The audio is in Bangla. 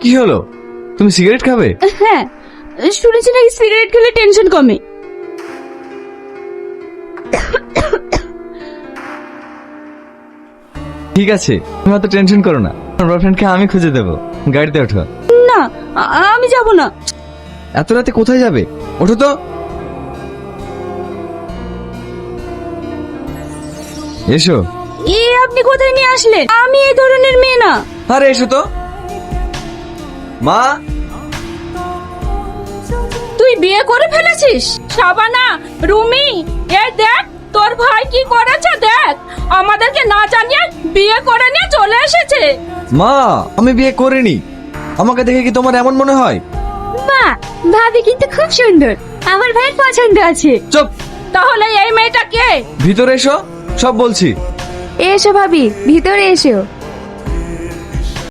কি হলো, তুমি সিগারেট খাবে? হ্যাঁ, শুনেছি নাকি সিগারেট খেলে টেনশন কমে। ঠিক আছে, তুমি অত টেনশন করো না, আমার বয়ফ্রেন্ডকে আমি খুঁজে দেবো। গাড়িতে ওঠো। না, আমি যাব না। এত রাতে কোথায় যাবে? ওঠো তো। এসো। এ আপনি কোথায় নিয়ে আসলেন? আমি এই ধরনের মেয়ে না। আরে এসো তো। মা, তুই বিয়ে করে ফেলেছিস? শাবানা, রুমি, এই দেখ তোর ভাই কি করেছে দেখ, আমাদেরকে না জানিয়ে বিয়ে করে নিয়ে চলে এসেছে। মা, আমি বিয়ে করিনি। আমাকে দেখে কি তোমার এমন মনে হয়? মা, ভাবি কিন্তু খুব সুন্দর, আমার ভাইয়ের পছন্দ আছে। চুপ। তাহলে এই মেয়েটা কে? ভিতরে এসো, সব বলছি। এসো ভাবি, ভিতরে এসো।